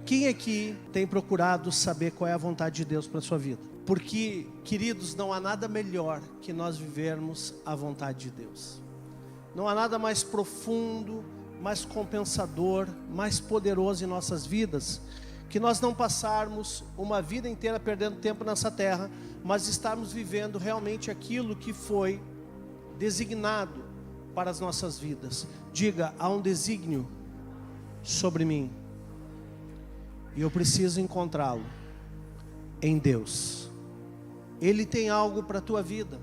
Quem aqui tem procurado saber qual é a vontade de Deus para a sua vida? Porque, queridos, não há nada melhor que nós vivermos a vontade de Deus. Não há nada mais profundo, mais compensador, mais poderoso em nossas vidas, que nós não passarmos uma vida inteira perdendo tempo nessa terra, mas estarmos vivendo realmente aquilo que foi designado para as nossas vidas. Diga, há um desígnio sobre mim, e eu preciso encontrá-lo em Deus. Ele tem algo para a tua vida,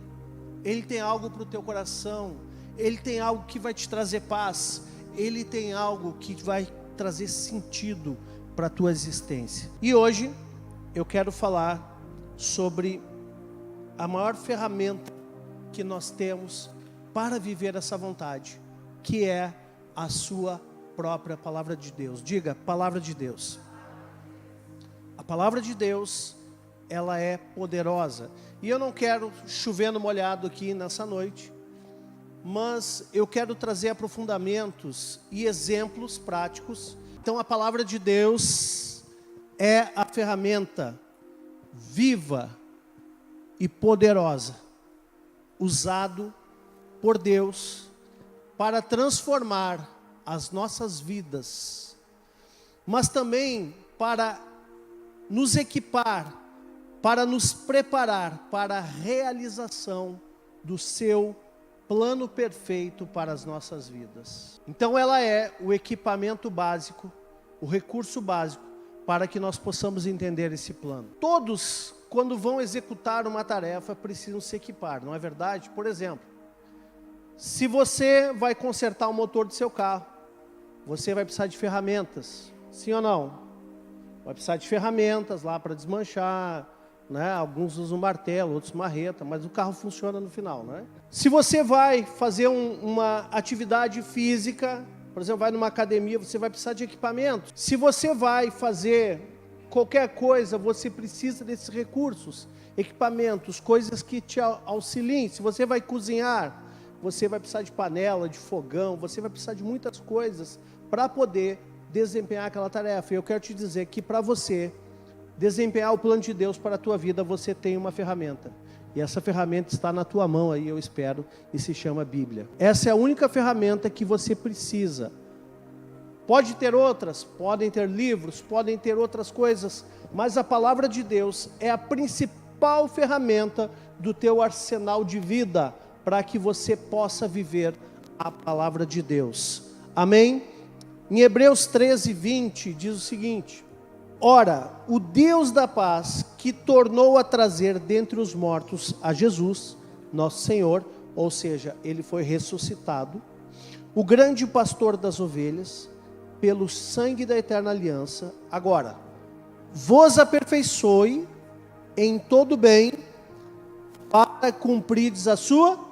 Ele tem algo para o teu coração, Ele tem algo que vai te trazer paz, Ele tem algo que vai trazer sentido para a tua existência. E hoje eu quero falar sobre a maior ferramenta que nós temos para viver essa vontade, que é a sua própria palavra de Deus. Diga, palavra de Deus. A palavra de Deus, ela é poderosa. E eu não quero chover no molhado aqui nessa noite, mas eu quero trazer aprofundamentos e exemplos práticos. Então a palavra de Deus é a ferramenta viva e poderosa, usado por Deus para transformar as nossas vidas, mas também para nos equipar, para nos preparar para a realização do seu plano perfeito para as nossas vidas. Então ela é o equipamento básico, o recurso básico para que nós possamos entender esse plano. Todos, quando vão executar uma tarefa, precisam se equipar, não é verdade? Por exemplo, se você vai consertar o motor do seu carro, você vai precisar de ferramentas, sim ou não? Vai precisar de ferramentas lá para desmanchar, né? Alguns usam martelo, outros marreta, mas o carro funciona no final, né? Se você vai fazer uma atividade física, por exemplo, vai numa academia, você vai precisar de equipamento. Se você vai fazer qualquer coisa, você precisa desses recursos, equipamentos, coisas que te auxiliem. Se você vai cozinhar, você vai precisar de panela, de fogão, você vai precisar de muitas coisas para poder desempenhar aquela tarefa. E eu quero te dizer que para você desempenhar o plano de Deus para a tua vida, você tem uma ferramenta. E essa ferramenta está na tua mão aí, eu espero, e se chama Bíblia. Essa é a única ferramenta que você precisa. Pode ter outras, podem ter livros, podem ter outras coisas, mas a palavra de Deus é a principal ferramenta do teu arsenal de vida, para que você possa viver a palavra de Deus. Amém? Em Hebreus 13:20 diz o seguinte: ora, o Deus da paz, que tornou a trazer dentre os mortos a Jesus, nosso Senhor, ou seja, Ele foi ressuscitado, o grande pastor das ovelhas, pelo sangue da eterna aliança, agora, vos aperfeiçoe em todo bem, para cumprides a sua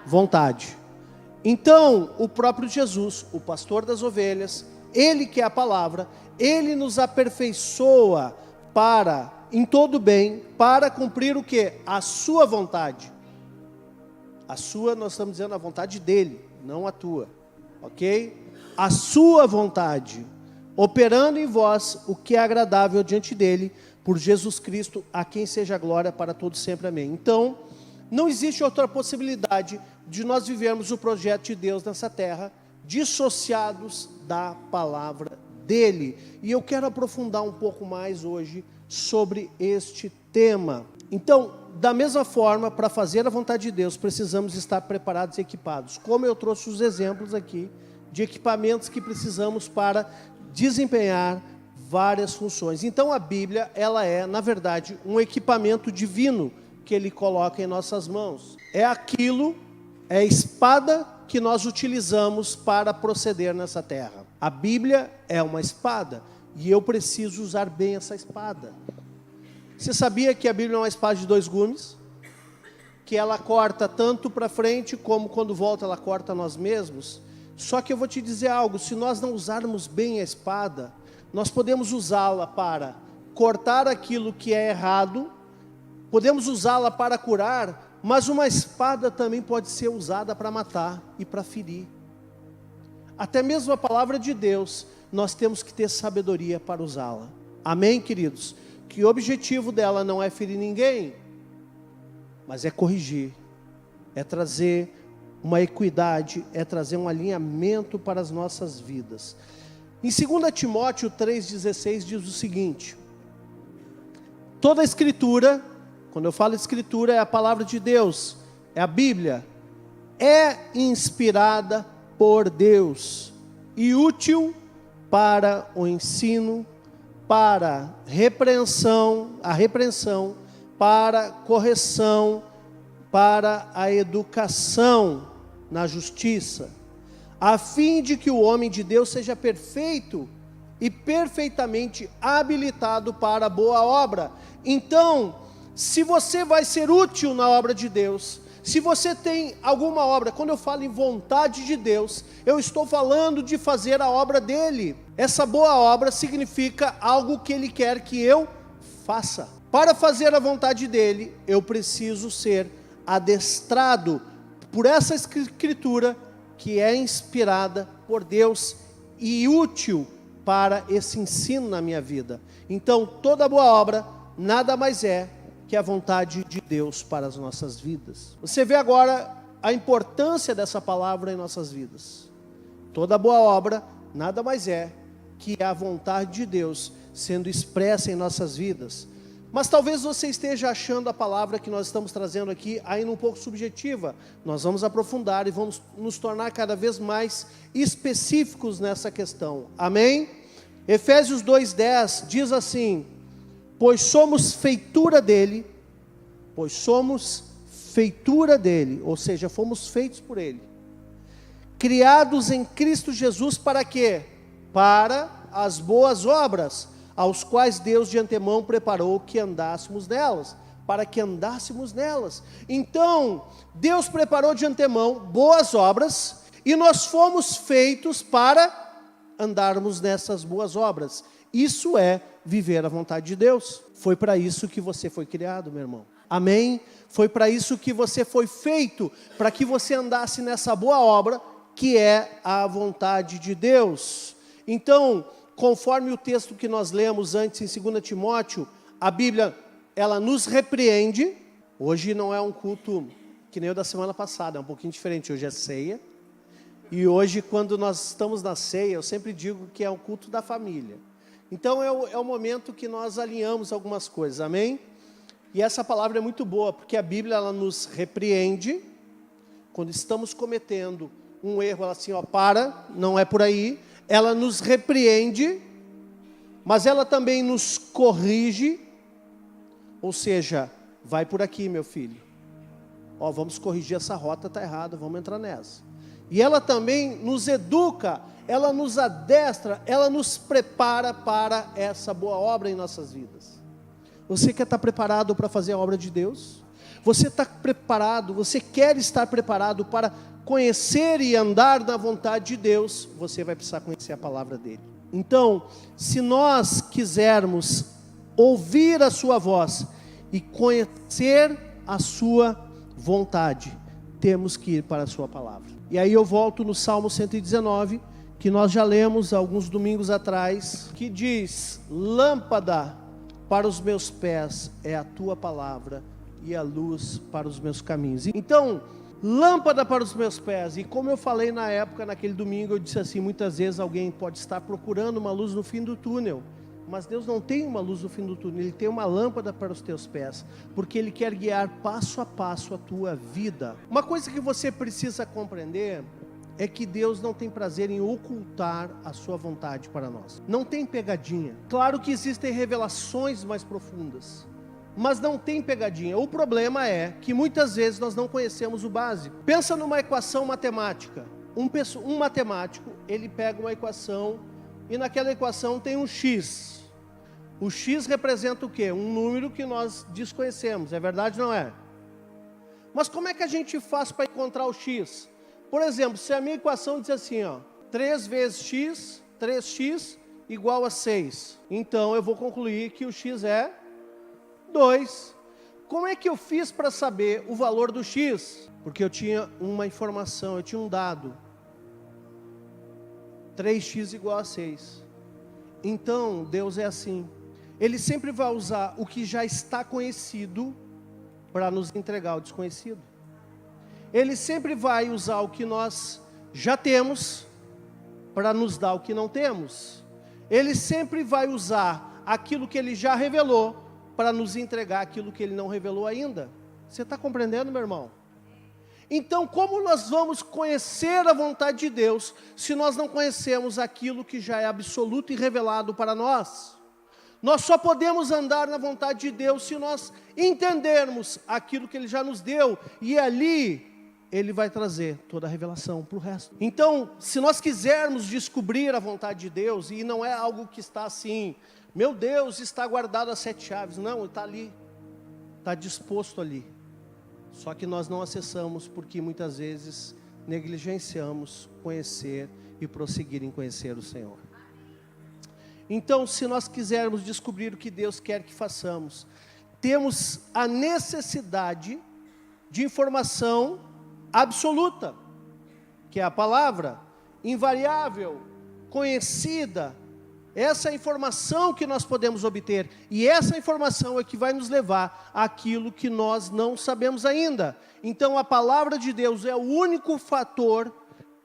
vontade. Então, o próprio Jesus, o pastor das ovelhas, Ele que é a palavra, Ele nos aperfeiçoa para, em todo bem, para cumprir o quê? A sua vontade. A sua, nós estamos dizendo a vontade dEle, não a tua, ok? A sua vontade, operando em vós o que é agradável diante dEle, por Jesus Cristo, a quem seja a glória para todos sempre, amém. Então, não existe outra possibilidade de nós vivermos o projeto de Deus nessa terra, dissociados da palavra dele. E eu quero aprofundar um pouco mais hoje sobre este tema. Então, da mesma forma, para fazer a vontade de Deus, precisamos estar preparados e equipados. Como eu trouxe os exemplos aqui, de equipamentos que precisamos para desempenhar várias funções. Então, a Bíblia, ela é, na verdade, um equipamento divino que Ele coloca em nossas mãos. É aquilo, é a espada que nós utilizamos para proceder nessa terra. A Bíblia é uma espada e eu preciso usar bem essa espada. Você sabia que a Bíblia é uma espada de 2 gumes? Que ela corta tanto para frente como quando volta ela corta nós mesmos? Só que eu vou te dizer algo, se nós não usarmos bem a espada, nós podemos usá-la para cortar aquilo que é errado, podemos usá-la para curar, mas uma espada também pode ser usada para matar e para ferir. até mesmo a palavra de Deus, nós temos que ter sabedoria para usá-la. Amém, queridos? Que o objetivo dela não é ferir ninguém, mas é corrigir, é trazer uma equidade, é trazer um alinhamento para as nossas vidas. Em 2 Timóteo 3,16 diz o seguinte: toda a escritura, quando eu falo escritura, é a palavra de Deus, é a Bíblia, é inspirada por Deus e útil para o ensino, para a repreensão, para correção, para a educação na justiça, a fim de que o homem de Deus seja perfeito e perfeitamente habilitado para a boa obra. Então, se você vai ser útil na obra de Deus, se você tem alguma obra, quando eu falo em vontade de Deus, eu estou falando de fazer a obra dele. Essa boa obra significa algo que ele quer que eu faça. Para fazer a vontade dele, eu preciso ser adestrado por essa escritura que é inspirada por Deus e útil para esse ensino na minha vida. Então, toda boa obra nada mais é que a vontade de Deus para as nossas vidas. Você vê agora a importância dessa palavra em nossas vidas. Toda boa obra nada mais é que a vontade de Deus sendo expressa em nossas vidas. Mas talvez você esteja achando a palavra que nós estamos trazendo aqui ainda um pouco subjetiva. Nós vamos aprofundar e vamos nos tornar cada vez mais específicos nessa questão. Amém? Efésios 2:10 diz assim: pois somos feitura dele, ou seja, fomos feitos por ele, criados em Cristo Jesus para quê? Para as boas obras, aos quais Deus de antemão preparou que andássemos nelas, para que andássemos nelas. Então, Deus preparou de antemão boas obras, e nós fomos feitos para andarmos nessas boas obras. Isso é viver a vontade de Deus. Foi para isso que você foi criado, meu irmão. Amém? Foi para isso que você foi feito, para que você andasse nessa boa obra, que é a vontade de Deus. Então, conforme o texto que nós lemos antes em 2 Timóteo, a Bíblia, ela nos repreende. Hoje não é um culto que nem o da semana passada, é um pouquinho diferente. Hoje é ceia. E hoje, quando nós estamos na ceia, eu sempre digo que é um culto da família. Então, é o momento que nós alinhamos algumas coisas, amém? E essa palavra é muito boa, porque a Bíblia, ela nos repreende, quando estamos cometendo um erro, ela assim, não é por aí. Ela nos repreende, mas ela também nos corrige, ou seja, vai por aqui, meu filho. Vamos corrigir essa rota, está errada, vamos entrar nessa. E ela também nos educa, ela nos adestra, ela nos prepara para essa boa obra em nossas vidas. Você quer estar preparado para fazer a obra de Deus? Você está preparado, você quer estar preparado para conhecer e andar na vontade de Deus? Você vai precisar conhecer a palavra dele. Então, se nós quisermos ouvir a sua voz e conhecer a sua vontade, temos que ir para a sua palavra. E aí eu volto no Salmo 119, que nós já lemos alguns domingos atrás, que diz: lâmpada para os meus pés é a tua palavra e a luz para os meus caminhos. Então, lâmpada para os meus pés. E como eu falei na época, naquele domingo, eu disse assim: muitas vezes alguém pode estar procurando uma luz no fim do túnel, mas Deus não tem uma luz no fim do túnel, Ele tem uma lâmpada para os teus pés, porque Ele quer guiar passo a passo a tua vida. Uma coisa que você precisa compreender é que Deus não tem prazer em ocultar a sua vontade para nós. Não tem pegadinha. Claro que existem revelações mais profundas, mas não tem pegadinha. O problema é que muitas vezes nós não conhecemos o básico. Pensa numa equação matemática. Um matemático, ele pega uma equação e naquela equação tem um x. O x representa o quê? Um número que nós desconhecemos, é verdade ou não é? Mas como é que a gente faz para encontrar o x? Por exemplo, se a minha equação diz assim, 3 vezes x, 3x igual a 6. Então eu vou concluir que o x é 2. Como é que eu fiz para saber o valor do x? Porque eu tinha uma informação, eu tinha um dado. 3x igual a 6. Então, Deus é assim. Ele sempre vai usar o que já está conhecido para nos entregar o desconhecido. Ele sempre vai usar o que nós já temos para nos dar o que não temos. Ele sempre vai usar aquilo que Ele já revelou para nos entregar aquilo que Ele não revelou ainda. Você está compreendendo, meu irmão? Então, como nós vamos conhecer a vontade de Deus, se nós não conhecemos aquilo que já é absoluto e revelado para nós? Nós só podemos andar na vontade de Deus se nós entendermos aquilo que Ele já nos deu, e ali Ele vai trazer toda a revelação para o resto. Então, se nós quisermos descobrir a vontade de Deus, e não é algo que está assim, meu Deus, está guardado as 7 chaves, não, está ali, está disposto ali. Só que nós não acessamos porque muitas vezes negligenciamos conhecer e prosseguir em conhecer o Senhor. Então, se nós quisermos descobrir o que Deus quer que façamos, temos a necessidade de informação absoluta, que é a palavra, invariável, conhecida. Essa é a informação que nós podemos obter, e essa informação é que vai nos levar àquilo que nós não sabemos ainda. Então, a palavra de Deus é o único fator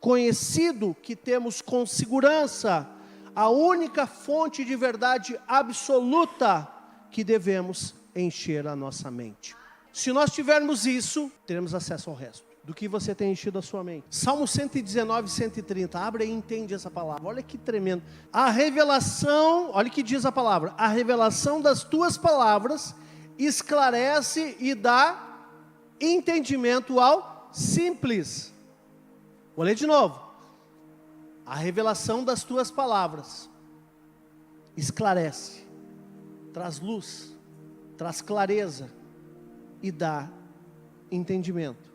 conhecido que temos com segurança, a única fonte de verdade absoluta que devemos encher a nossa mente. Se nós tivermos isso, teremos acesso ao resto. Do que você tem enchido a sua mente. Salmo 119, 130. Abre e entende essa palavra. Olha que tremendo. A revelação, olha o que diz a palavra. A revelação das tuas palavras esclarece e dá entendimento ao simples. Vou ler de novo. A revelação das tuas palavras esclarece, traz luz, traz clareza e dá entendimento,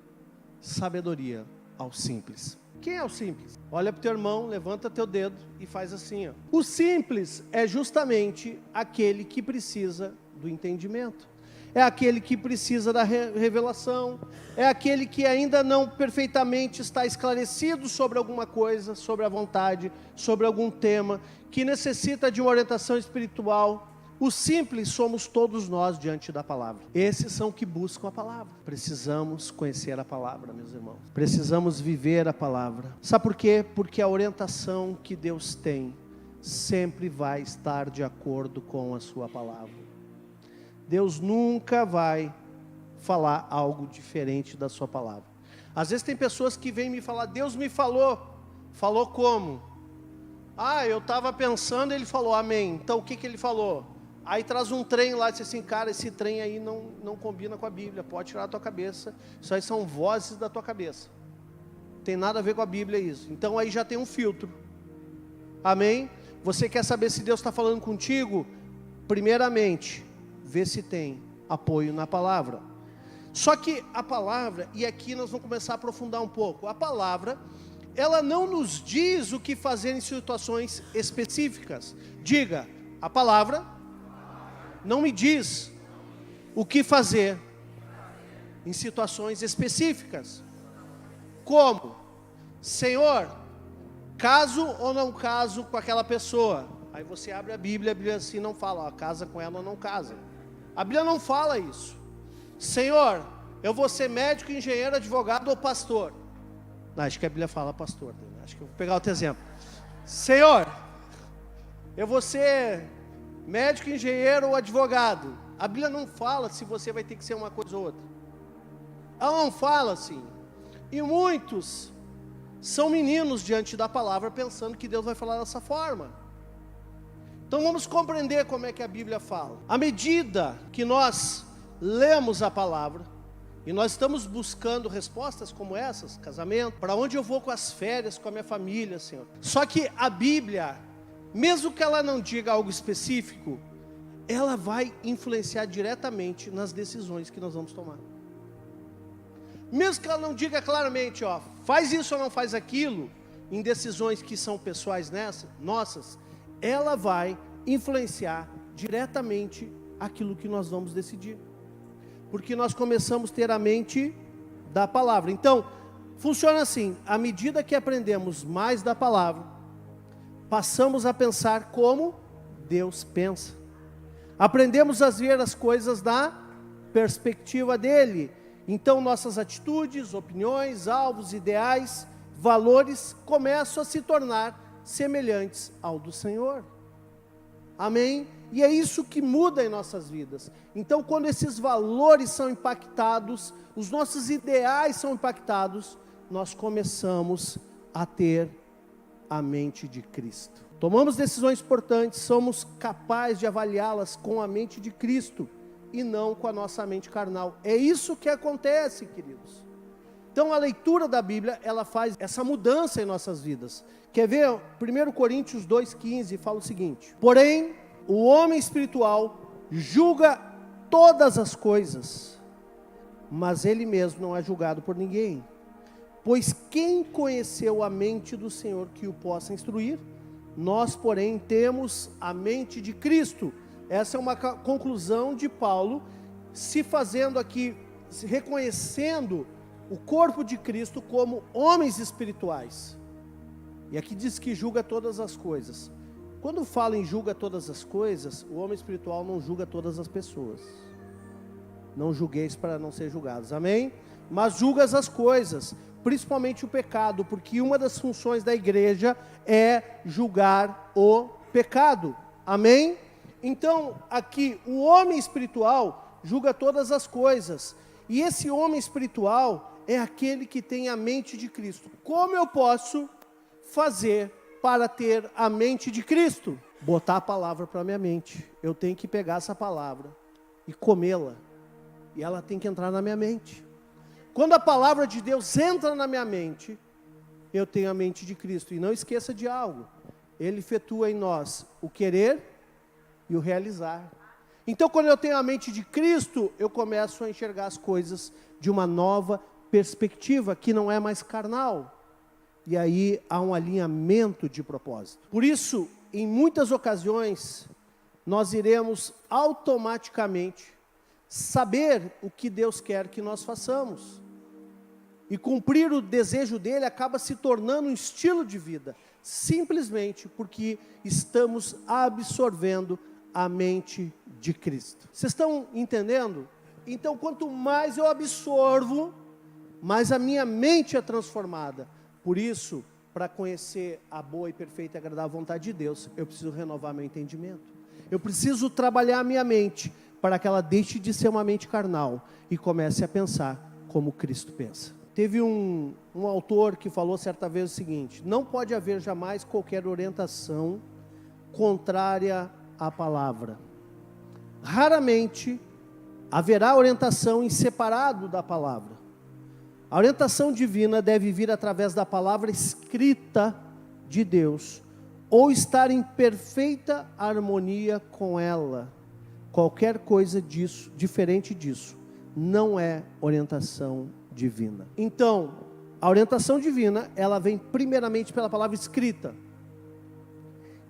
sabedoria ao simples. Quem é o simples? Olha para o teu irmão, levanta teu dedo e faz assim, ó. O simples é justamente aquele que precisa do entendimento. É aquele que precisa da revelação, é aquele que ainda não perfeitamente está esclarecido sobre alguma coisa, sobre a vontade, sobre algum tema, que necessita de uma orientação espiritual. O simples somos todos nós diante da palavra. Esses são que buscam a palavra. Precisamos conhecer a palavra, meus irmãos. Precisamos viver a palavra. Sabe por quê? Porque a orientação que Deus tem sempre vai estar de acordo com a sua palavra. Deus nunca vai falar algo diferente da sua palavra. Às vezes tem pessoas que vêm me falar, Deus me falou. Falou como? Eu estava pensando, Ele falou, amém. Então o que Ele falou? Aí traz um trem lá e diz assim, cara, esse trem aí não combina com a Bíblia, pode tirar da tua cabeça. Isso aí são vozes da tua cabeça. Não tem nada a ver com a Bíblia isso. Então aí já tem um filtro. Amém? Você quer saber se Deus está falando contigo? Primeiramente, vê se tem apoio na palavra. Só que a palavra, e aqui nós vamos começar a aprofundar um pouco, a palavra, ela não nos diz o que fazer em situações específicas. Diga, a palavra não me diz o que fazer em situações específicas. Como? Senhor, caso ou não caso com aquela pessoa? Aí você abre a Bíblia assim não fala, casa com ela ou não casa. A Bíblia não fala isso. Senhor, eu vou ser médico, engenheiro, advogado ou pastor? Não, acho que a Bíblia fala pastor. Acho que eu vou pegar outro exemplo. Senhor, eu vou ser médico, engenheiro ou advogado. A Bíblia não fala se você vai ter que ser uma coisa ou outra. Ela não fala assim. E muitos são meninos diante da palavra pensando que Deus vai falar dessa forma. Então vamos compreender como é que a Bíblia fala. À medida que nós lemos a palavra, e nós estamos buscando respostas como essas, casamento, para onde eu vou com as férias, com a minha família, Senhor. Só que a Bíblia, mesmo que ela não diga algo específico, ela vai influenciar diretamente nas decisões que nós vamos tomar. Mesmo que ela não diga claramente, faz isso ou não faz aquilo, em decisões que são pessoais nossas, ela vai influenciar diretamente aquilo que nós vamos decidir. Porque nós começamos a ter a mente da palavra. Então, funciona assim, à medida que aprendemos mais da palavra, passamos a pensar como Deus pensa. Aprendemos a ver as coisas da perspectiva dele. Então nossas atitudes, opiniões, alvos, ideais, valores começam a se tornar semelhantes ao do Senhor. Amém? E é isso que muda em nossas vidas. Então, quando esses valores são impactados, os nossos ideais são impactados, nós começamos a ter a mente de Cristo. Tomamos decisões importantes, somos capazes de avaliá-las com a mente de Cristo e não com a nossa mente carnal. É isso que acontece, queridos. Então, a leitura da Bíblia, ela faz essa mudança em nossas vidas. Quer ver? 1 Coríntios 2,15 fala o seguinte: porém, o homem espiritual julga todas as coisas, mas ele mesmo não é julgado por ninguém. Pois quem conheceu a mente do Senhor que o possa instruir? Nós, porém, temos a mente de Cristo. Essa é uma conclusão de Paulo, se fazendo aqui, se reconhecendo o corpo de Cristo como homens espirituais. E aqui diz que julga todas as coisas. Quando fala em julga todas as coisas, o homem espiritual não julga todas as pessoas. Não julgueis para não ser julgados, amém? Mas julgas as coisas, principalmente o pecado, porque uma das funções da igreja é julgar o pecado, amém? Então, aqui, o homem espiritual julga todas as coisas, e esse homem espiritual é aquele que tem a mente de Cristo. Como eu posso fazer para ter a mente de Cristo? Botar a palavra para a minha mente. Eu tenho que pegar essa palavra e comê-la, e ela tem que entrar na minha mente. Quando a palavra de Deus entra na minha mente, eu tenho a mente de Cristo. E não esqueça de algo: Ele efetua em nós o querer e o realizar. Então, quando eu tenho a mente de Cristo, eu começo a enxergar as coisas de uma nova perspectiva, que não é mais carnal. E aí há um alinhamento de propósito. Por isso, em muitas ocasiões, nós iremos automaticamente saber o que Deus quer que nós façamos. E cumprir o desejo dele acaba se tornando um estilo de vida, simplesmente porque estamos absorvendo a mente de Cristo. Vocês estão entendendo? Então, quanto mais eu absorvo, mais a minha mente é transformada. Por isso, para conhecer a boa e perfeita e agradável vontade de Deus, eu preciso renovar meu entendimento. Eu preciso trabalhar a minha mente, para que ela deixe de ser uma mente carnal e comece a pensar como Cristo pensa. Teve um autor que falou certa vez o seguinte: não pode haver jamais qualquer orientação contrária à palavra. Raramente haverá orientação em separado da palavra. A orientação divina deve vir através da palavra escrita de Deus, ou estar em perfeita harmonia com ela. Qualquer coisa disso, diferente disso, não é orientação divina. Então, a orientação divina, ela vem primeiramente pela palavra escrita.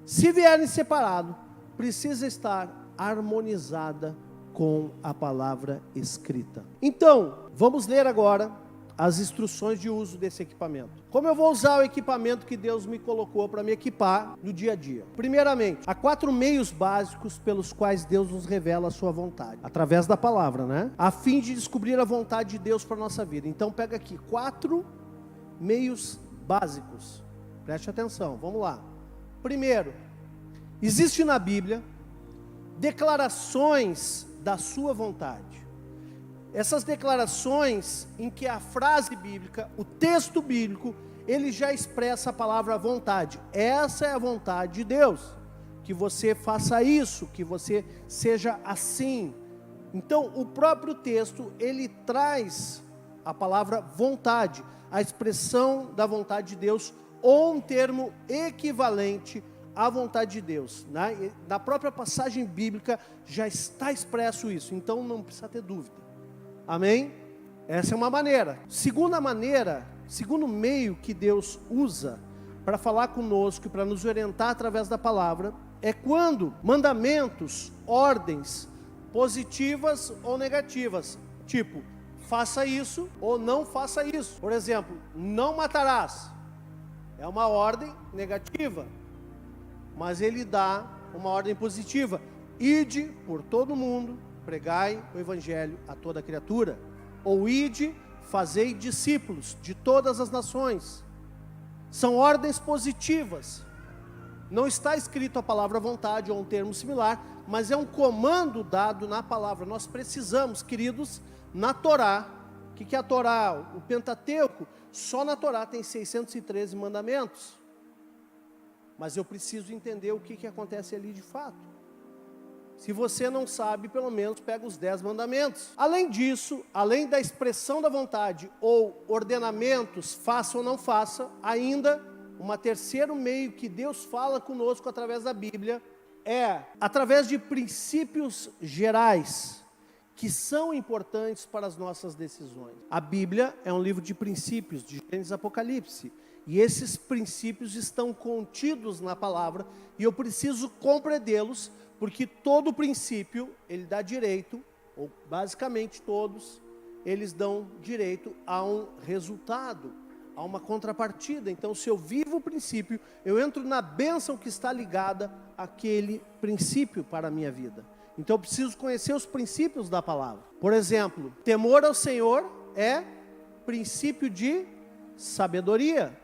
Se vier em separado, precisa estar harmonizada com a palavra escrita. Então, vamos ler agora as instruções de uso desse equipamento. Como eu vou usar o equipamento que Deus me colocou para me equipar no dia a dia? Primeiramente, há 4 meios básicos pelos quais Deus nos revela a sua vontade. Através da palavra, né? A fim de descobrir a vontade de Deus para a nossa vida. Então pega aqui 4 meios básicos. Preste atenção, vamos lá. Primeiro, existe na Bíblia declarações da sua vontade. Essas declarações em que a frase bíblica, o texto bíblico, ele já expressa a palavra vontade. Essa é a vontade de Deus, que você faça isso, que você seja assim. Então, o próprio texto, ele traz a palavra vontade, a expressão da vontade de Deus, ou um termo equivalente à vontade de Deus. Na própria passagem bíblica já está expresso isso, então não precisa ter dúvida. Amém? Essa é uma maneira. Segunda maneira, segundo meio que Deus usa para falar conosco e para nos orientar através da palavra, é quando mandamentos, ordens, positivas ou negativas, tipo, faça isso ou não faça isso. Por exemplo, não matarás, é uma ordem negativa. mas ele dá uma ordem positiva: ide por todo mundo, pregai o evangelho a toda criatura, ou ide, fazei discípulos de todas as nações. São ordens positivas. Não está escrito a palavra vontade ou um termo similar, mas é um comando dado na palavra. Nós precisamos, queridos, na Torá. O que é a Torá? O Pentateuco. Só na Torá tem 613 mandamentos. Mas eu preciso entender o que acontece ali de fato. Se você não sabe, pelo menos pega os 10 mandamentos. Além disso, além da expressão da vontade ou ordenamentos, faça ou não faça, ainda terceiro meio que Deus fala conosco através da Bíblia é através de princípios gerais que são importantes para as nossas decisões. A Bíblia é um livro de princípios, de Gênesis e Apocalipse. E esses princípios estão contidos na palavra e eu preciso compreendê-los, porque todo princípio, ele dá direito, ou basicamente todos, eles dão direito a um resultado, a uma contrapartida. Então, se eu vivo o princípio, eu entro na bênção que está ligada àquele princípio para a minha vida. Então, eu preciso conhecer os princípios da palavra. Por exemplo, temor ao Senhor é princípio de sabedoria.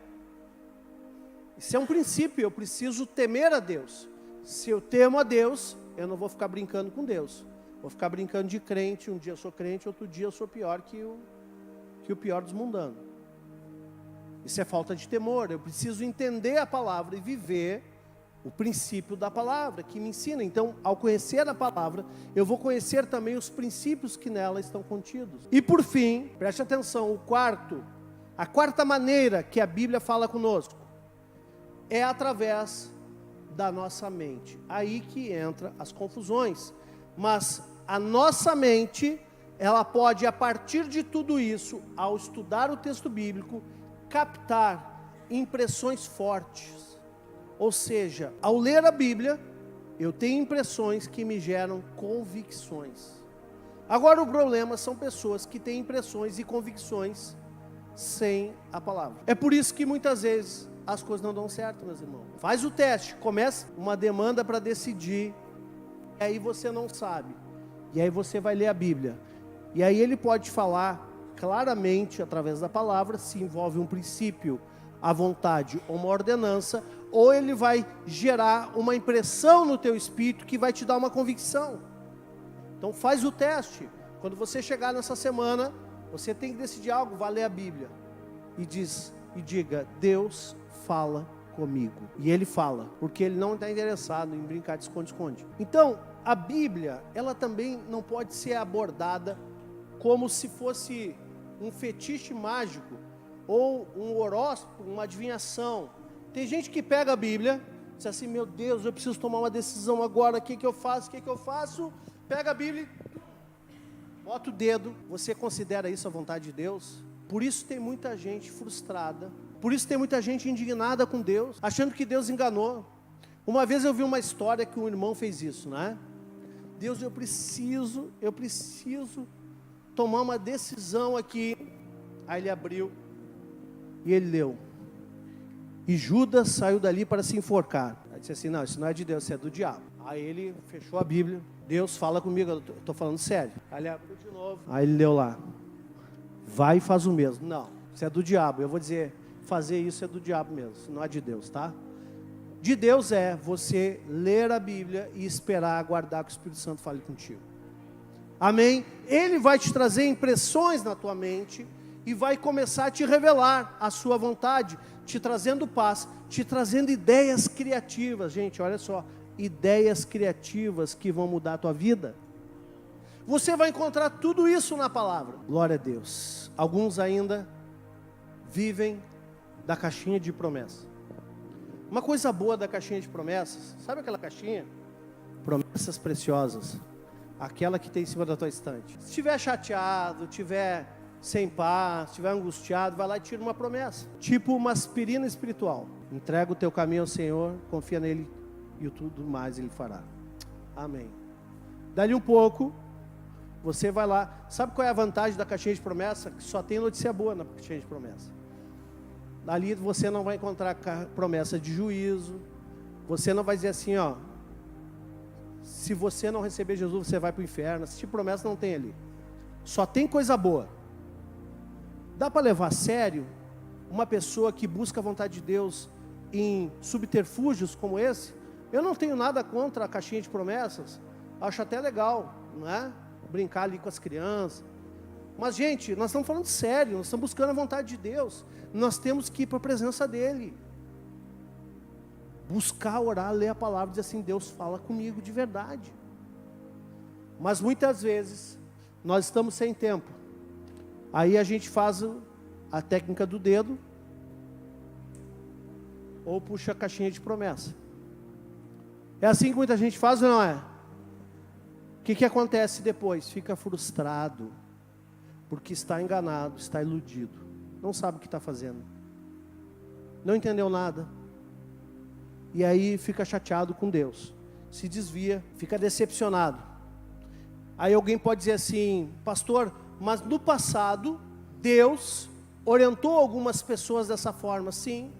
Isso é um princípio, eu preciso temer a Deus. Se eu temo a Deus, eu não vou ficar brincando com Deus. Vou ficar brincando de crente, um dia eu sou crente, outro dia eu sou pior que o pior dos mundanos. Isso é falta de temor. Eu preciso entender a palavra e viver o princípio da palavra que me ensina. Então, ao conhecer a palavra, eu vou conhecer também os princípios que nela estão contidos. E por fim, preste atenção, a quarta maneira que a Bíblia fala conosco é através da nossa mente. Aí que entra as confusões. Mas a nossa mente, ela pode, a partir de tudo isso, ao estudar o texto bíblico, captar impressões fortes. Ou seja, ao ler a Bíblia, eu tenho impressões que me geram convicções. Agora o problema são pessoas que têm impressões e convicções sem a palavra. É por isso que muitas vezes as coisas não dão certo, meus irmãos. Faz o teste, começa uma demanda para decidir, e aí você não sabe, e aí você vai ler a Bíblia, e aí ele pode falar claramente, através da palavra, se envolve um princípio, a vontade ou uma ordenança, ou ele vai gerar uma impressão no teu espírito que vai te dar uma convicção. Então faz o teste. Quando você chegar nessa semana, você tem que decidir algo, vai ler a Bíblia, e diga: Deus fala comigo. E ele fala, porque ele não está interessado em brincar de esconde-esconde. Então, a Bíblia, ela também não pode ser abordada como se fosse um fetiche mágico, ou um horóscopo, uma adivinhação. Tem gente que pega a Bíblia, diz assim: meu Deus, eu preciso tomar uma decisão agora, o que eu faço? Pega a Bíblia, bota o dedo. Você considera isso a vontade de Deus? Por isso tem muita gente frustrada, por isso tem muita gente indignada com Deus, achando que Deus enganou. Uma vez eu vi uma história que um irmão fez isso, né? Deus, eu preciso tomar uma decisão aqui. Aí ele abriu e ele leu: e Judas saiu dali para se enforcar. Aí disse assim: não, isso não é de Deus, isso é do diabo. Aí ele fechou a Bíblia. Deus fala comigo, eu estou falando sério. Aí ele abriu de novo. Aí ele leu lá: vai e faz o mesmo. Não, isso é do diabo. Eu vou dizer, fazer isso é do diabo mesmo, isso não é de Deus, tá? De Deus é você ler a Bíblia e esperar, aguardar que o Espírito Santo fale contigo. Amém? Ele vai te trazer impressões na tua mente e vai começar a te revelar a sua vontade, te trazendo paz, te trazendo ideias criativas. Gente, olha só, ideias criativas que vão mudar a tua vida. Você vai encontrar tudo isso na palavra. Glória a Deus. Alguns ainda vivem da caixinha de promessas. Uma coisa boa da caixinha de promessas, sabe aquela caixinha? Promessas preciosas. Aquela que tem em cima da tua estante. Se estiver chateado, estiver sem paz, estiver angustiado, vai lá e tira uma promessa. Tipo uma aspirina espiritual. Entrega o teu caminho ao Senhor, confia nele e tudo mais ele fará. Amém. Dali um pouco, você vai lá. Sabe qual é a vantagem da caixinha de promessa? Que só tem notícia boa na caixinha de promessa. Ali você não vai encontrar promessa de juízo, Você não vai dizer assim, ó, se você não receber Jesus, você vai para o inferno. Esse tipo de promessa não tem ali. Só tem coisa boa. Dá para levar a sério uma pessoa que busca a vontade de Deus em subterfúgios como esse? Eu não tenho nada contra a caixinha de promessas. Acho até legal, não é? Brincar ali com as crianças. Mas, gente, nós estamos falando sério. Nós estamos buscando a vontade de Deus. Nós temos que ir para a presença dEle. Buscar, orar, ler a palavra e dizer assim, Deus fala comigo de verdade. Mas muitas vezes nós estamos sem tempo. Aí a gente faz a técnica do dedo ou puxa a caixinha de promessa. É assim que muita gente faz ou não é? O que acontece depois? Fica frustrado, porque está enganado, está iludido, não sabe o que está fazendo, não entendeu nada. E aí fica chateado com Deus, se desvia, fica decepcionado. Aí alguém pode dizer assim, pastor, mas no passado, Deus orientou algumas pessoas dessa forma, sim.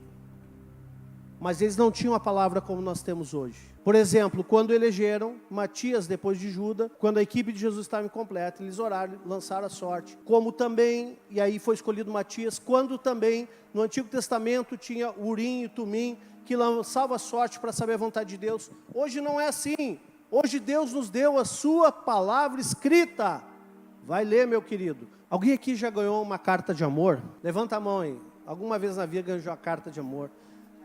Mas eles não tinham a palavra como nós temos hoje. Por exemplo, quando elegeram Matias depois de Judas, quando a equipe de Jesus estava incompleta, eles oraram, lançaram a sorte. Como também, e aí foi escolhido Matias, quando também no Antigo Testamento tinha Urim e Tumim, que lançava a sorte para saber a vontade de Deus. Hoje não é assim. Hoje Deus nos deu a sua palavra escrita. Vai ler, meu querido. Alguém aqui já ganhou uma carta de amor? Levanta a mão aí. Alguma vez na vida ganhou uma carta de amor?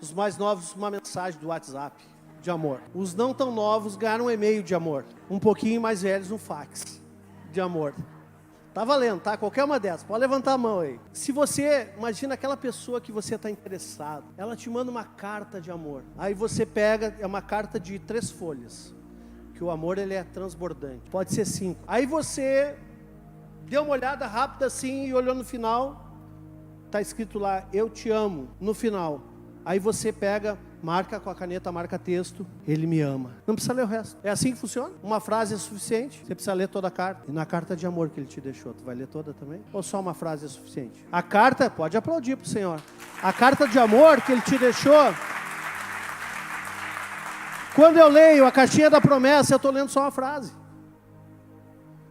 Os mais novos, uma mensagem do WhatsApp de amor. Os não tão novos ganharam um e-mail de amor. Um pouquinho mais velhos, um fax de amor. Tá valendo, tá? Qualquer uma dessas. Pode levantar a mão aí. Se você, imagina aquela pessoa que você está interessado. Ela te manda uma carta de amor. Aí você pega, é uma carta de 3 folhas. Que o amor, ele é transbordante. Pode ser 5. Aí você deu uma olhada rápida assim e olhou no final. Está escrito lá, eu te amo, no final. Aí você pega, marca com a caneta, marca texto, ele me ama. Não precisa ler o resto. É assim que funciona? Uma frase é suficiente? Você precisa ler toda a carta. E na carta de amor que ele te deixou, tu vai ler toda também? Ou só uma frase é suficiente? A carta, pode aplaudir pro Senhor. A carta de amor que ele te deixou. Quando eu leio a caixinha da promessa, eu estou lendo só uma frase.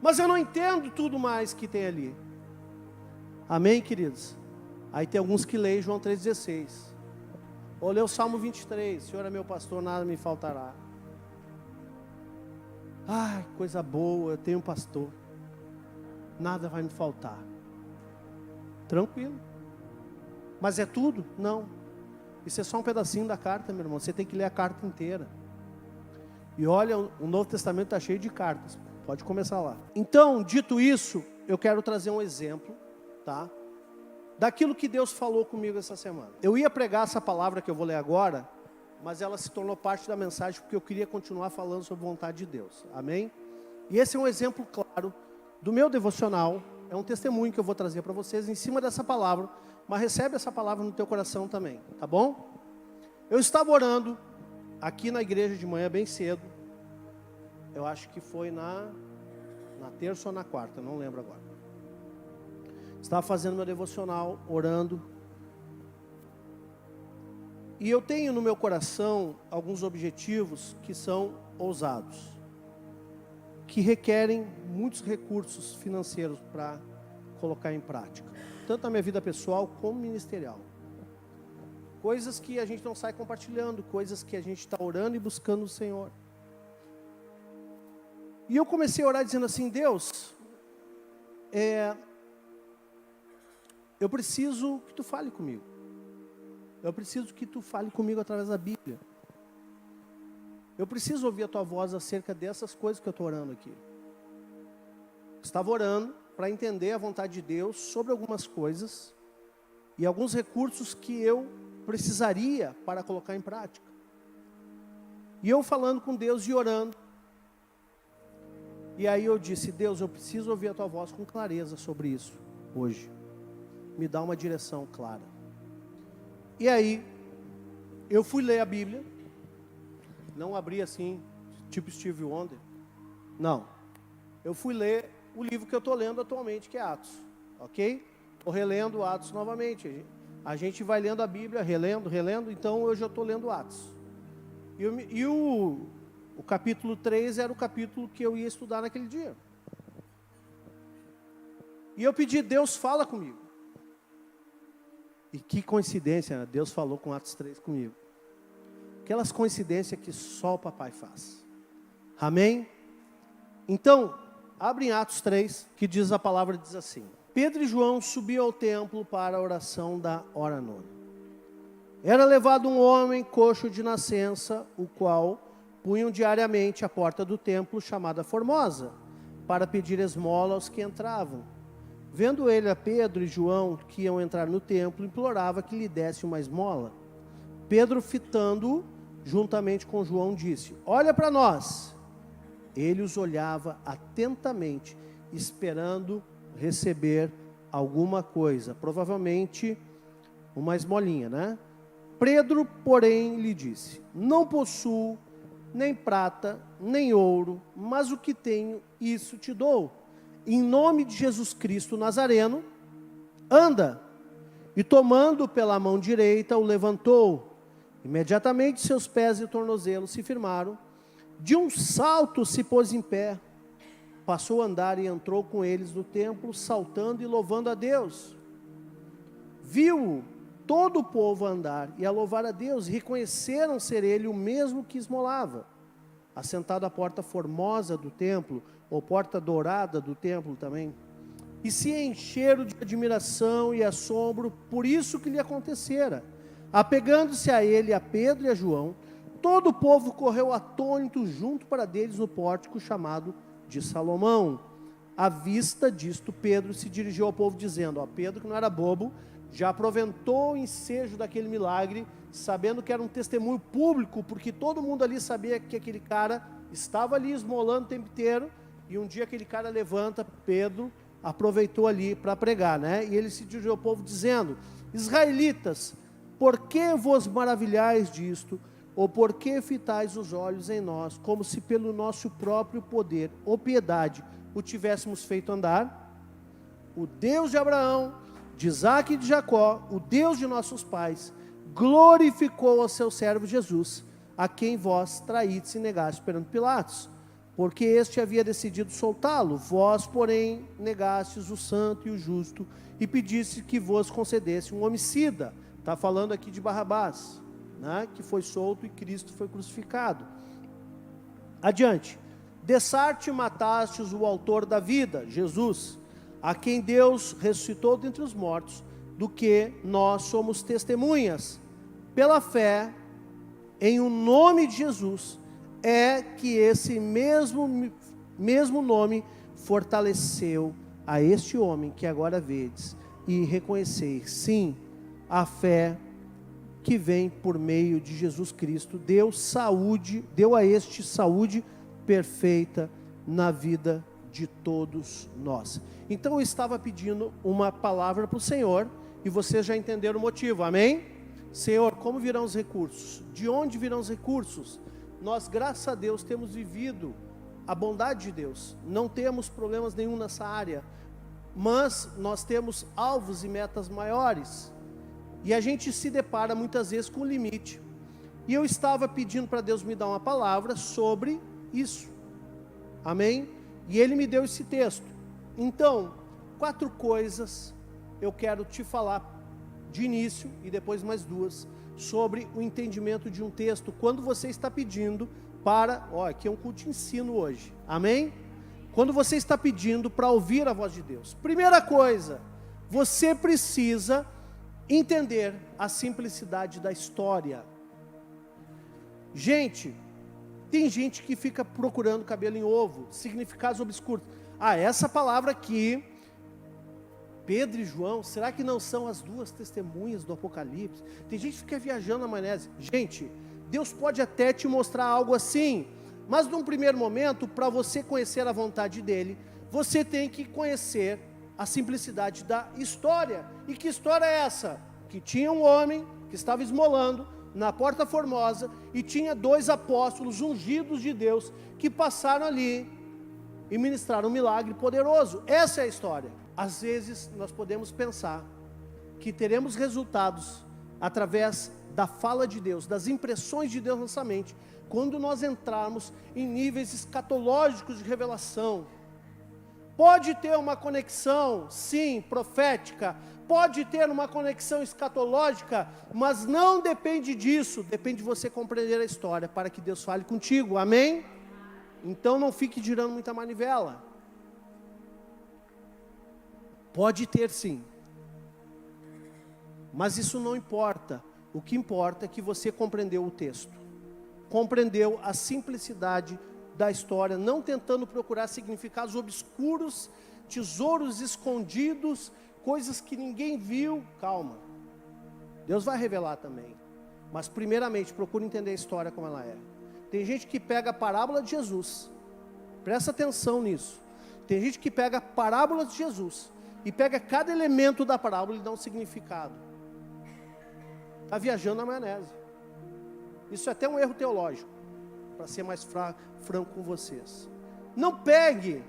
Mas eu não entendo tudo mais que tem ali. Amém, queridos? Aí tem alguns que leem João 3,16. Ou lê o Salmo 23, Senhor é meu pastor, nada me faltará. Ai, coisa boa, eu tenho um pastor, nada vai me faltar. Tranquilo. Mas é tudo? Não. Isso é só um pedacinho da carta, meu irmão. Você tem que ler a carta inteira. E olha, o Novo Testamento está cheio de cartas. Pode começar lá. Então, dito isso, eu quero trazer um exemplo, tá? Daquilo que Deus falou comigo essa semana. Eu ia pregar essa palavra que eu vou ler agora, mas ela se tornou parte da mensagem porque eu queria continuar falando sobre a vontade de Deus. Amém? E esse é um exemplo claro do meu devocional. É um testemunho que eu vou trazer para vocês em cima dessa palavra. Mas recebe essa palavra no teu coração também, tá bom? Eu estava orando aqui na igreja de manhã bem cedo. Eu acho que foi na terça ou na quarta, não lembro agora. Estava fazendo meu devocional, orando. E eu tenho no meu coração alguns objetivos que são ousados, que requerem muitos recursos financeiros para colocar em prática, tanto na minha vida pessoal como ministerial. Coisas que a gente não sai compartilhando, coisas que a gente está orando e buscando o Senhor. E eu comecei a orar dizendo assim, Deus, eu preciso que tu fale comigo. Eu preciso que tu fale comigo através da Bíblia. Eu preciso ouvir a tua voz acerca dessas coisas que eu estou orando aqui. Estava orando para entender a vontade de Deus sobre algumas coisas e alguns recursos que eu precisaria para colocar em prática. E eu falando com Deus e orando. E aí eu disse, Deus, eu preciso ouvir a tua voz com clareza sobre isso hoje. Me dá uma direção clara. E aí, eu fui ler a Bíblia. Não abri assim, tipo Steve Wonder. Não. Eu fui ler o livro que eu estou lendo atualmente, que é Atos. Ok? Estou relendo Atos novamente. A gente vai lendo a Bíblia, relendo. Então hoje eu estou lendo Atos. E o capítulo 3 era o capítulo que eu ia estudar naquele dia. E eu pedi, Deus, fala comigo. E que coincidência, né? Deus falou com Atos 3 comigo. Aquelas coincidências que só o papai faz. Amém? Então, abre em Atos 3, que diz a palavra, diz assim: Pedro e João subiam ao templo para a oração da hora nona. Era levado um homem coxo de nascença, o qual punham diariamente à porta do templo, chamada Formosa, para pedir esmola aos que entravam. Vendo ele a Pedro e João, que iam entrar no templo, implorava que lhe desse uma esmola. Pedro, fitando-o, juntamente com João, disse: olha para nós. Ele os olhava atentamente, esperando receber alguma coisa, provavelmente uma esmolinha, né? Pedro, porém, lhe disse: não possuo nem prata, nem ouro, mas o que tenho, isso te dou. Em nome de Jesus Cristo Nazareno, anda. E tomando pela mão direita, o levantou. Imediatamente seus pés e tornozelos se firmaram. De um salto se pôs em pé. Passou a andar e entrou com eles no templo, saltando e louvando a Deus. Viu todo o povo a andar e a louvar a Deus, e reconheceram ser ele o mesmo que esmolava. Assentado à porta formosa do templo, ou porta dourada do templo também, e se encheram de admiração e assombro por isso que lhe acontecera. Apegando-se a ele, a Pedro e a João, todo o povo correu atônito junto para deles no pórtico chamado de Salomão. À vista disto, Pedro se dirigiu ao povo dizendo, Pedro, que não era bobo, já aproveitou o ensejo daquele milagre, sabendo que era um testemunho público, porque todo mundo ali sabia que aquele cara estava ali esmolando o tempo inteiro, e um dia aquele cara levanta, Pedro aproveitou ali para pregar, né? E ele se dirigiu ao povo dizendo, israelitas, por que vos maravilhais disto, ou por que fitais os olhos em nós, como se pelo nosso próprio poder ou piedade o tivéssemos feito andar? O Deus de Abraão, de Isaque e de Jacó, o Deus de nossos pais, glorificou ao seu servo Jesus, a quem vós traídes e negastes perante Pilatos, porque este havia decidido soltá-lo. Vós, porém, negastes o santo e o justo, e pediste que vos concedesse um homicida. Está falando aqui de Barrabás, né, que foi solto e Cristo foi crucificado. Adiante. Dessarte matastes o autor da vida, Jesus, a quem Deus ressuscitou dentre os mortos, do que nós somos testemunhas. Pela fé, em o nome de Jesus, é que esse mesmo nome fortaleceu a este homem que agora vedes, e reconheceis, sim, a fé que vem por meio de Jesus Cristo, deu a este saúde perfeita na vida de todos nós. Então eu estava pedindo uma palavra para o Senhor, e vocês já entenderam o motivo, amém? Senhor, como virão os recursos? De onde virão os recursos? Nós, graças a Deus, temos vivido a bondade de Deus, não temos problemas nenhum nessa área, mas nós temos alvos e metas maiores, e a gente se depara muitas vezes com o limite, e eu estava pedindo para Deus me dar uma palavra sobre isso, amém? E Ele me deu esse texto. Então, 4 coisas eu quero te falar de início, e depois mais 2, sobre o entendimento de um texto, quando você está pedindo para, aqui é um culto de ensino hoje, amém? Quando você está pedindo para ouvir a voz de Deus. Primeira coisa, você precisa entender a simplicidade da história. Gente, tem gente que fica procurando cabelo em ovo, significados obscuros. Essa palavra aqui, Pedro e João, será que não são as 2 testemunhas do Apocalipse? Tem gente que fica viajando na maionese. Gente, Deus pode até te mostrar algo assim, mas num primeiro momento, para você conhecer a vontade dEle, você tem que conhecer a simplicidade da história. E que história é essa? Que tinha um homem que estava esmolando na porta formosa, e tinha 2 apóstolos ungidos de Deus, que passaram ali e ministraram um milagre poderoso. Essa é a história. Às vezes nós podemos pensar que teremos resultados através da fala de Deus, das impressões de Deus na nossa mente, quando nós entrarmos em níveis escatológicos de revelação. Pode ter uma conexão, sim, profética, pode ter uma conexão escatológica, mas não depende disso, depende de você compreender a história, para que Deus fale contigo, amém? Então não fique girando muita manivela. Pode ter sim, mas isso não importa. O que importa é que você compreendeu o texto, compreendeu a simplicidade da história, não tentando procurar significados obscuros, tesouros escondidos, coisas que ninguém viu. Calma, Deus vai revelar também, mas primeiramente procure entender a história como ela é. Tem gente que pega a parábola de Jesus, presta atenção nisso. Tem gente que pega a parábola de Jesus e pega cada elemento da parábola e dá um significado. Está viajando na maionese. Isso é até um erro teológico, para ser mais franco com vocês. Não pegue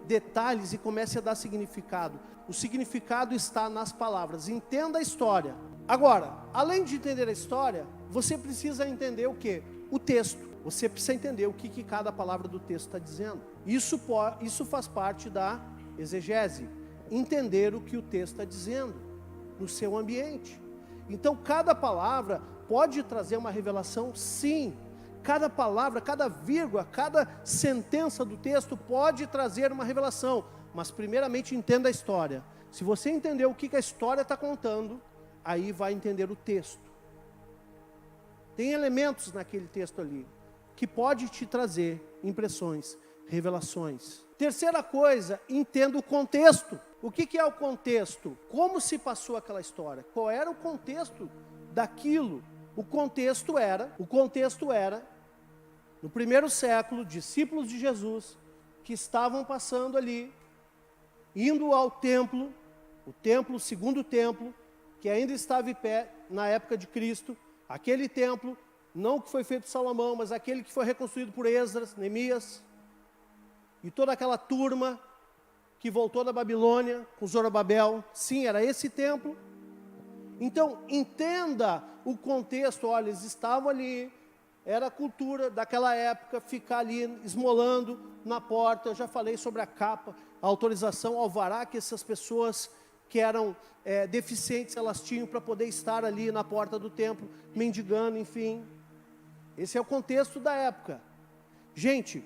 detalhes e comece a dar significado. O significado está nas palavras. Entenda a história. Agora, além de entender a história, você precisa entender o quê? O texto. Você precisa entender o que cada palavra do texto está dizendo. Isso faz parte da exegese. Entender o que o texto está dizendo no seu ambiente. Então, cada palavra pode trazer uma revelação, sim. Cada palavra, cada vírgula, cada sentença do texto pode trazer uma revelação. Mas primeiramente entenda a história. Se você entender o que a história está contando, aí vai entender o texto. Tem elementos naquele texto ali que pode te trazer impressões, revelações. Terceira coisa, entenda o contexto. O que é o contexto? Como se passou aquela história? Qual era o contexto daquilo? O contexto era, no primeiro século, discípulos de Jesus, que estavam passando ali, indo ao templo, o segundo templo, que ainda estava em pé na época de Cristo, aquele templo, não que foi feito por Salomão, mas aquele que foi reconstruído por Esdras, Neemias, e toda aquela turma que voltou da Babilônia, com Zorobabel. Sim, era esse templo. Então, entenda o contexto. Olha, eles estavam ali, era a cultura daquela época, ficar ali esmolando na porta. Eu já falei sobre a capa, a autorização, alvará que essas pessoas que eram deficientes, elas tinham para poder estar ali na porta do templo, mendigando, enfim. Esse é o contexto da época. Gente,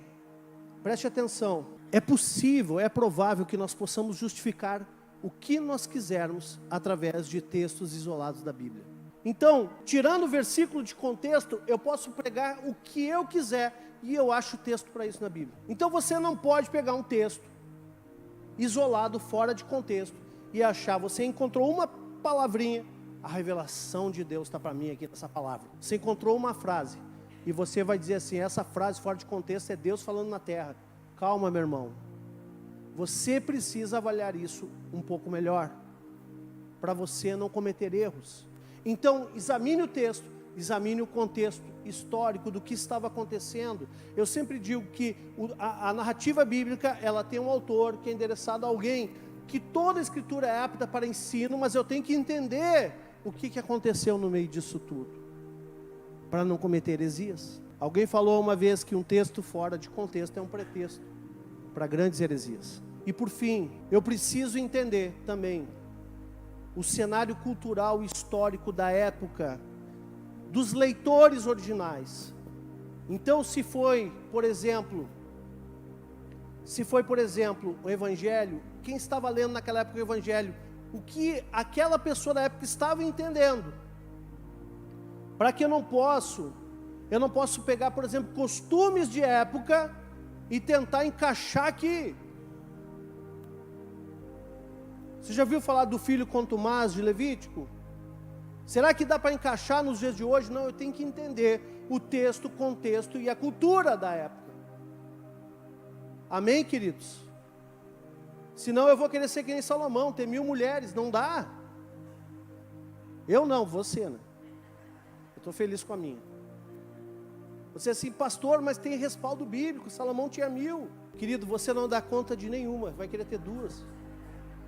preste atenção. É possível, é provável que nós possamos justificar o que nós quisermos através de textos isolados da Bíblia. Então, tirando o versículo de contexto, eu posso pregar o que eu quiser e eu acho texto para isso na Bíblia. Então você não pode pegar um texto isolado, fora de contexto, e achar, você encontrou uma palavrinha, a revelação de Deus está para mim aqui nessa palavra. Você encontrou uma frase, e você vai dizer assim, essa frase fora de contexto é Deus falando na terra. Calma, meu irmão. Você precisa avaliar isso um pouco melhor, para você não cometer erros. Então, examine o texto, examine o contexto histórico do que estava acontecendo. Eu sempre digo que a narrativa bíblica, ela tem um autor que é endereçado a alguém, que toda a escritura é apta para ensino, mas eu tenho que entender o que aconteceu no meio disso tudo, para não cometer heresias. Alguém falou uma vez que um texto fora de contexto é um pretexto para grandes heresias. E por fim, eu preciso entender também o cenário cultural e histórico da época, dos leitores originais. Então, se foi, por exemplo, o Evangelho, quem estava lendo naquela época o Evangelho, o que aquela pessoa da época estava entendendo. Para que eu não posso pegar, por exemplo, costumes de época e tentar encaixar aqui. Você já viu falar do filho contumaz de Levítico? Será que dá para encaixar nos dias de hoje? Não, eu tenho que entender o texto, o contexto e a cultura da época. Amém, queridos? Senão eu vou querer ser que nem Salomão, ter 1000 mulheres, não dá. Eu não, você, né? Eu estou feliz com a minha. Você é assim, pastor, mas tem respaldo bíblico, Salomão tinha 1000. Querido, você não dá conta de nenhuma, vai querer ter 2.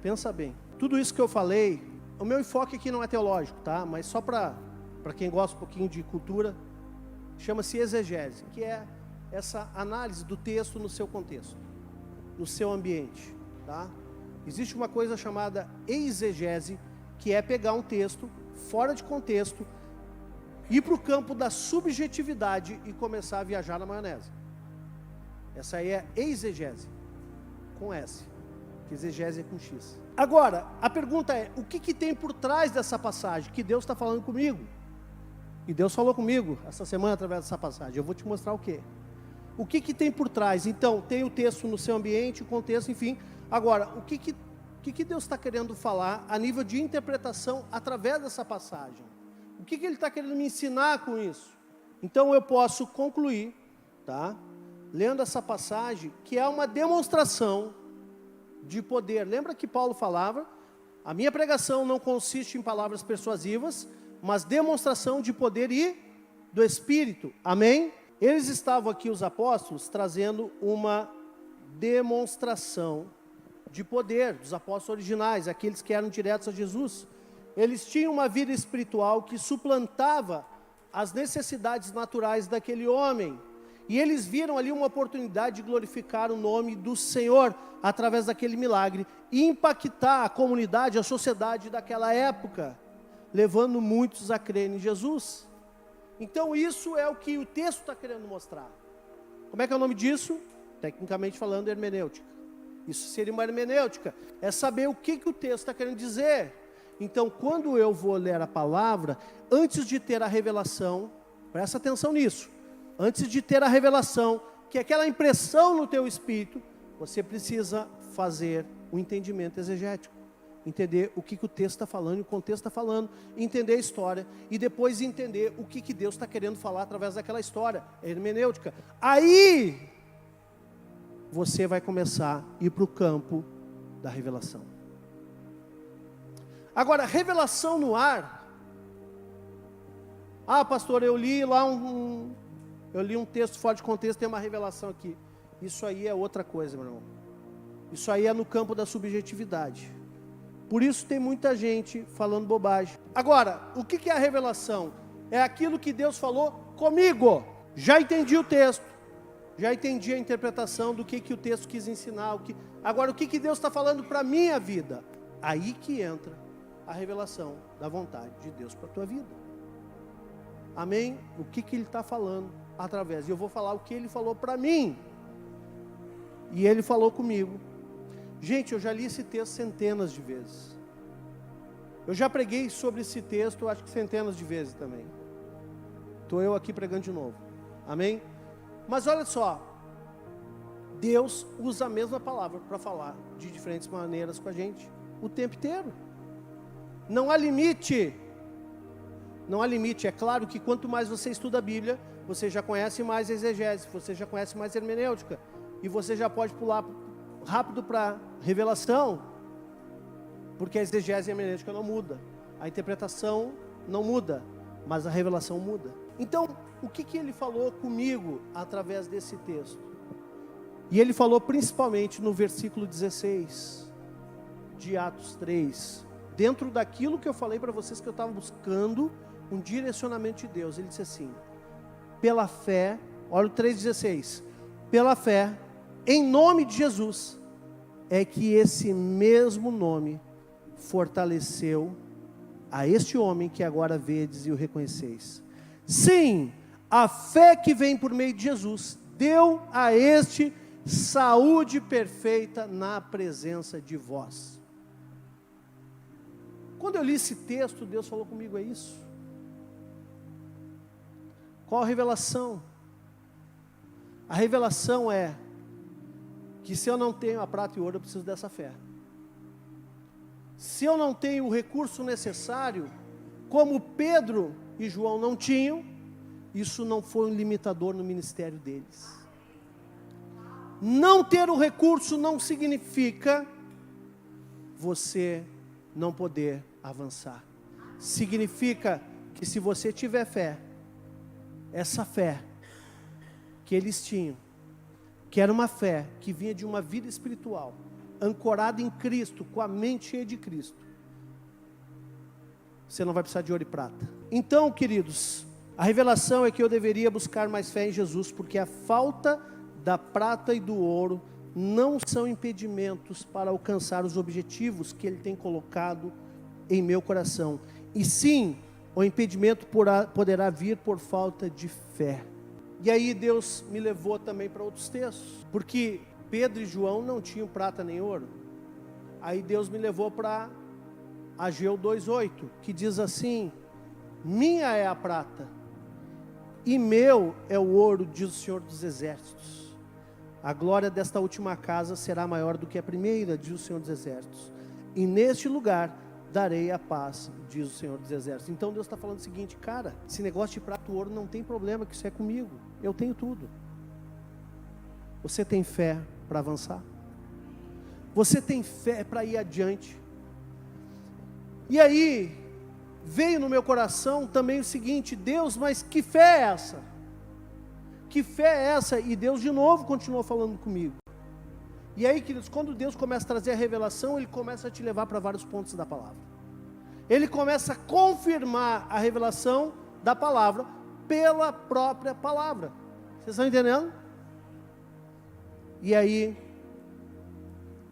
Pensa bem, tudo isso que eu falei o meu enfoque aqui não é teológico, tá? Mas só para quem gosta um pouquinho de cultura, chama-se exegese, que é essa análise do texto no seu contexto, no seu ambiente, tá? Existe uma coisa chamada exegese, que é pegar um texto fora de contexto, ir para o campo da subjetividade e começar a viajar na maionese. Essa aí é exegese, com S, que exegese é com X. Agora, a pergunta é, o que tem por trás dessa passagem que Deus está falando comigo? E Deus falou comigo essa semana através dessa passagem. Eu vou te mostrar o quê? O que tem por trás? Então, tem o texto no seu ambiente, o contexto, enfim. Agora, o que Deus está querendo falar a nível de interpretação através dessa passagem? O que Ele está querendo me ensinar com isso? Então, eu posso concluir, tá? Lendo essa passagem, que é uma demonstração de poder. Lembra que Paulo falava? A minha pregação não consiste em palavras persuasivas, mas demonstração de poder e do Espírito. Amém? Eles estavam aqui, os apóstolos, trazendo uma demonstração de poder dos apóstolos originais, aqueles que eram diretos a Jesus. Eles tinham uma vida espiritual que suplantava as necessidades naturais daquele homem. E eles viram ali uma oportunidade de glorificar o nome do Senhor através daquele milagre e impactar a comunidade, a sociedade daquela época, levando muitos a crer em Jesus. Então isso é o que o texto está querendo mostrar. Como é que é o nome disso? Tecnicamente falando, hermenêutica. Isso seria uma hermenêutica, é saber o que o texto está querendo dizer. Então, quando eu vou ler a palavra, antes de ter a revelação, presta atenção nisso, antes de ter a revelação, que é aquela impressão no teu espírito, você precisa fazer o entendimento exegético, entender o que o texto está falando, o contexto está falando, entender a história, e depois entender o que Deus está querendo falar através daquela história, hermenêutica. Aí, você vai começar a ir para o campo da revelação. Agora, revelação no ar. Ah, pastor, eu li lá eu li um texto fora de contexto, tem uma revelação aqui. Isso aí é outra coisa, meu irmão. Isso aí é no campo da subjetividade. Por isso tem muita gente falando bobagem. Agora, o que é a revelação? É aquilo que Deus falou comigo. Já entendi o texto. Já entendi a interpretação do que o texto quis ensinar. Agora, o que Deus está falando para a minha vida? Aí que entra a revelação da vontade de Deus para a tua vida. Amém? O que Ele está falando através. E eu vou falar o que Ele falou para mim. E Ele falou comigo. Gente, eu já li esse texto centenas de vezes. Eu já preguei sobre esse texto, acho que centenas de vezes também. Estou eu aqui pregando de novo. Amém? Mas olha só, Deus usa a mesma palavra para falar de diferentes maneiras com a gente, o tempo inteiro. Não há limite. Não há limite. É claro que quanto mais você estuda a Bíblia, você já conhece mais exegese, você já conhece mais hermenêutica, e você já pode pular rápido para revelação, porque a exegese e a hermenêutica não muda, a interpretação não muda, mas a revelação muda. Então, o que Ele falou comigo através desse texto? E Ele falou principalmente no versículo 16 de Atos 3, dentro daquilo que eu falei para vocês, que eu estava buscando um direcionamento de Deus. Ele disse assim: pela fé, olha o 3,16, pela fé, em nome de Jesus, é que esse mesmo nome fortaleceu a este homem que agora vedes e o reconheceis. Sim, a fé que vem por meio de Jesus deu a este saúde perfeita na presença de vós. Quando eu li esse texto, Deus falou comigo, é isso. Qual a revelação? A revelação é que se eu não tenho a prata e o ouro, eu preciso dessa fé. Se eu não tenho o recurso necessário, como Pedro e João não tinham, isso não foi um limitador no ministério deles. Não ter o recurso não significa você não poder avançar. Significa que se você tiver fé, essa fé que eles tinham, que era uma fé que vinha de uma vida espiritual, ancorada em Cristo, com a mente cheia de Cristo, você não vai precisar de ouro e prata. Então, queridos, a revelação é que eu deveria buscar mais fé em Jesus, porque a falta da prata e do ouro não são impedimentos para alcançar os objetivos que Ele tem colocado em meu coração. E sim, o impedimento poderá vir por falta de fé. E aí Deus me levou também para outros textos, porque Pedro e João não tinham prata nem ouro. Aí Deus me levou para Ageu 2:8, que diz assim: minha é a prata e meu é o ouro, diz o Senhor dos Exércitos. A glória desta última casa será maior do que a primeira, diz o Senhor dos Exércitos. E neste lugar darei a paz, diz o Senhor dos Exércitos. Então Deus está falando o seguinte: cara, esse negócio de prata e ouro não tem problema, que isso é comigo. Eu tenho tudo. Você tem fé para avançar? Você tem fé para ir adiante? E aí, veio no meu coração também o seguinte: Deus, mas que fé é essa? Que fé é essa? E Deus de novo continuou falando comigo. E aí, queridos, quando Deus começa a trazer a revelação, Ele começa a te levar para vários pontos da palavra. Ele começa a confirmar a revelação da palavra pela própria palavra. Vocês estão entendendo? E aí,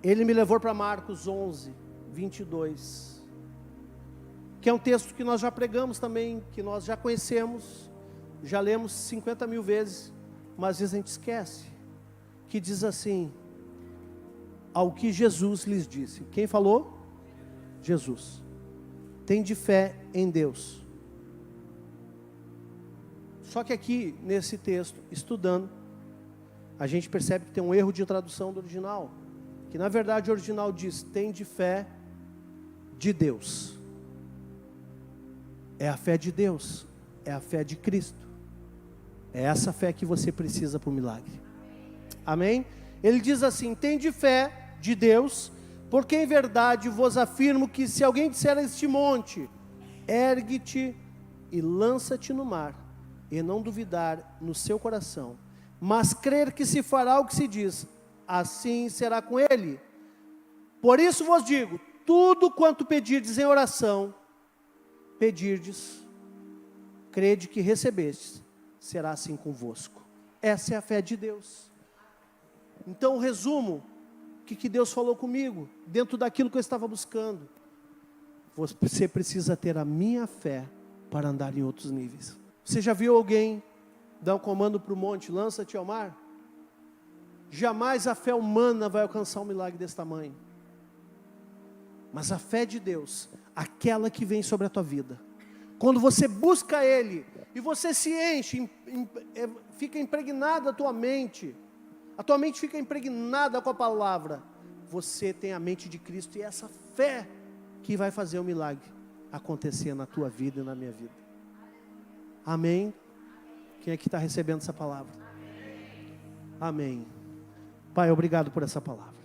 Ele me levou para Marcos 11:22, que é um texto que nós já pregamos também, que nós já conhecemos, já lemos 50 mil vezes, mas às vezes a gente esquece, que diz assim: ao que Jesus lhes disse. Quem falou? Jesus. Tende fé em Deus. Só que aqui, nesse texto, estudando, a gente percebe que tem um erro de tradução do original, que na verdade o original diz: tende fé de Deus. É a fé de Deus, é a fé de Cristo. É essa fé que você precisa para o milagre. Amém? Ele diz assim: tende fé de Deus, porque em verdade vos afirmo que se alguém disser a este monte, ergue-te e lança-te no mar, e não duvidar no seu coração, mas crer que se fará o que se diz, assim será com ele. Por isso vos digo, tudo quanto pedirdes em oração, pedirdes, crede que recebestes, será assim convosco. Essa é a fé de Deus. Então, resumo, o que Deus falou comigo, dentro daquilo que eu estava buscando: você precisa ter a minha fé para andar em outros níveis. Você já viu alguém dar um comando para o monte: lança-te ao mar? Jamais a fé humana vai alcançar um milagre desse tamanho. Mas a fé de Deus, aquela que vem sobre a tua vida, quando você busca Ele, e você se enche, fica impregnada a tua mente fica impregnada com a palavra, você tem a mente de Cristo, e é essa fé que vai fazer o milagre acontecer na tua vida e na minha vida. Amém? Quem é que está recebendo essa palavra? Amém. Pai, obrigado por essa palavra.